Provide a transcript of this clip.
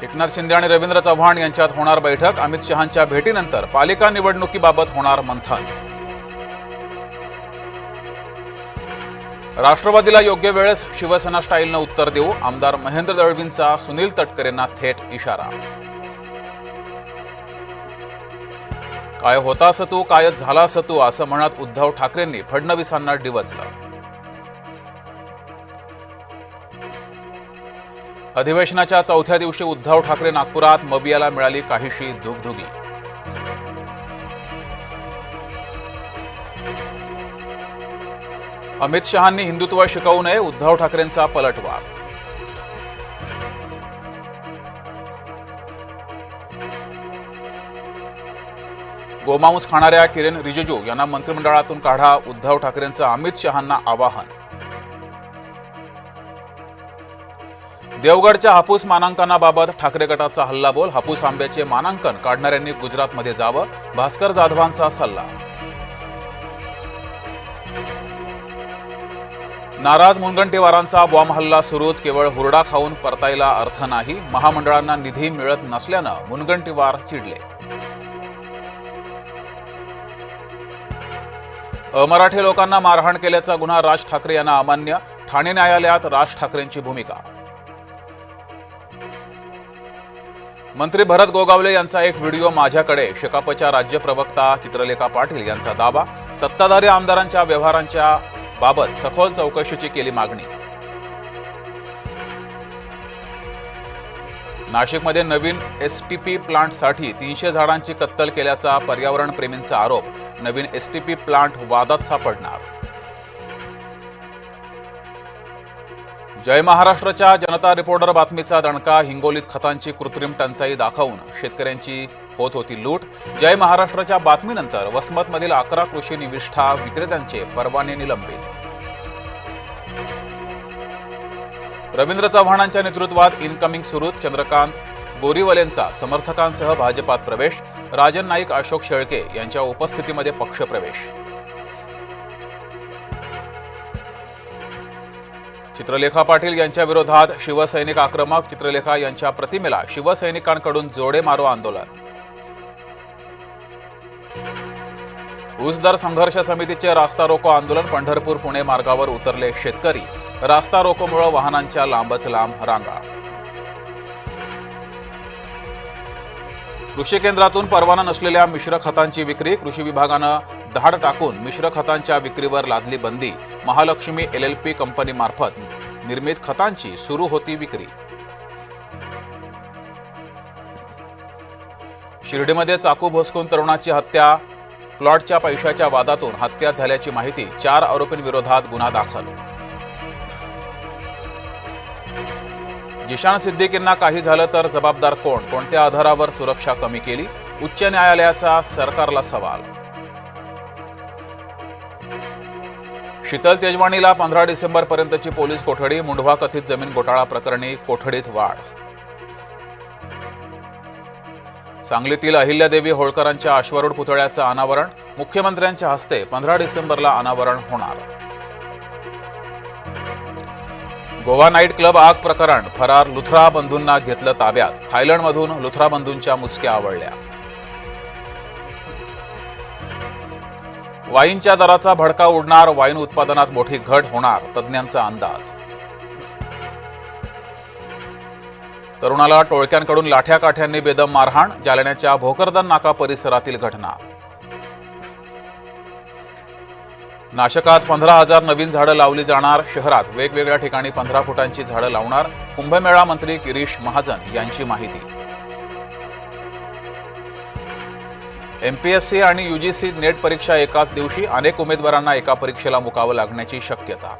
एकनाथ शिंदे आणि रवींद्र चव्हाण यांच्यात होणार बैठक। अमित शहांच्या भेटीनंतर पालिका निवडणुकीबाबत होणार मंथन। राष्ट्रवादीला योग्य वेळेस शिवसेना स्टाईलनं उत्तर देऊ, आमदार महेंद्र दळवींचा सुनील तटकरेंना थेट इशारा। काय होतास तू, कायच झालास तू, असं म्हणत उद्धव ठाकरेंनी फडणवीसांना डिवचलं। अधिवेशनाच्या चौथ्या दिवशी उद्धव ठाकरे नागपुरात, मवियाला मिळाली काहीशी दुगदुगी। अमित शहांनी हिंदुत्व शिकवू नये, उद्धव ठाकरेंचा पलटवार। गोमांस खाणाऱ्या किरेन रिजिजू यांना मंत्रिमंडळातून काढा, उद्धव ठाकरेंचं अमित शहांना आवाहन। देवगडच्या हापूस मानांकनाबाबत ठाकरे गटाचा हल्लाबोल, हापूस आंब्याचे मानांकन काढणाऱ्यांनी गुजरातमध्ये जावं, भास्कर जाधवांचा सल्ला। नाराज मुनगंटीवारांचा बॉम्ब हल्ला सुरूच, केवळ हुरडा खाऊन परतायला अर्थ नाही, महामंडळांना निधी मिळत नसल्यानं मुनगंटीवार चिडले। अमराठी लोकांना मारहाण केल्याचा गुन्हा राज ठाकरे यांना अमान्य, ठाणे न्यायालयात राज ठाकरेंची भूमिका। मंत्री भरत गोगावले यांचा एक व्हिडिओ माझ्याकडे, शेकापच्या राज्य प्रवक्ता चित्रलेखा पाटील यांचा दावा, सत्ताधारी आमदारांच्या व्यवहारांच्या बाबत सखोल चौकशीची केली मागणी। नाशिकमध्ये नवीन एसटीपी प्लांटसाठी 300 झाडांची कत्तल केल्याचा पर्यावरण प्रेमींचा आरोप, नवीन एसटीपी प्लांट वादात सापडणार। जय महाराष्ट्राच्या जनता रिपोर्टर बातमीचा दणका, हिंगोलीत खतांची कृत्रिम टंचाई दाखवून शेतकऱ्यांची होत होती लूट। जय महाराष्ट्राच्या बातमीनंतर वसमतमधील 11 कृषी निविष्ठा विक्रेत्यांचे परवाने निलंबित। रवींद्र चव्हाणांच्या नेतृत्वात इनकमिंग सुरू, चंद्रकांत गोरीवलेंचा समर्थकांसह भाजपात प्रवेश, राजन नाईक, अशोक शेळके यांच्या उपस्थितीमध्ये पक्षप्रवेश। चित्रलेखा पाटील यांच्या विरोधात शिवसैनिक आक्रमक, चित्रलेखा यांच्या प्रतिमेला शिवसैनिकांकडून जोडे मारो आंदोलन। ऊस दर संघर्ष समितीचे रास्ता रोको आंदोलन, पंढरपूर पुणे मार्गावर उतरले शेतकरी, रास्ता रोकोमुळे वाहनांच्या लांबच लांब रांगा। कृषी केंद्रातून परवाना नसलेल्या मिश्र खतांची विक्री, कृषी विभागानं धाड टाकून मिश्र खतांच्या विक्रीवर लादली बंदी, महालक्ष्मी LLP कंपनीमार्फत निर्मित खतांची सुरू होती विक्री। शिर्डीमध्ये चाकू भोसकून तरुणाची हत्या, प्लॉटच्या पैशाच्या वादातून हत्या झाल्याची माहिती, 4 आरोपींविरोधात गुन्हा दाखल। जिशान सिद्दीकींना काही झालं तर जबाबदार कोण, कोणत्या आधारावर सुरक्षा कमी केली, उच्च न्यायालयाचा सरकारला सवाल। शीतल तेजवानीला 15 डिसेंबरपर्यंतची पोलीस कोठडी, मुंढवा कथित जमीन घोटाळा प्रकरणी कोठडीत वाढ। सांगलीतील अहिल्यादेवी होळकरांच्या अश्वारूढ पुतळ्याचं अनावरण, मुख्यमंत्र्यांच्या हस्ते 15 डिसेंबरला अनावरण होणार। गोवा नाईट क्लब आग प्रकरण, फरार लुथरा बंधूंना घेतलं ताब्यात, थायलंडमधून लुथरा बंधूंच्या मुसक्या आवळल्या। वाईनच्या दराचा भडका उडणार, वाईन उत्पादनात मोठी घट होणार, तज्ज्ञांचा अंदाज। तरुणाला टोळक्यांकडून लाठ्या काठ्यांनी बेदम मारहाण, जालन्याच्या भोकरदन नाका परिसरातील घटना। नाशकात 15,000 नवीन झाडं लावली जाणार, शहरात वेगवेगळ्या ठिकाणी 15 फुटांची झाडं लावणार, कुंभमेळा मंत्री गिरीश महाजन यांची माहिती। MPSC आणि UGC नेट परीक्षा एकाच दिवशी, अनेक उमेदवारांना एका परीक्षेला मुकावं लागण्याची शक्यता।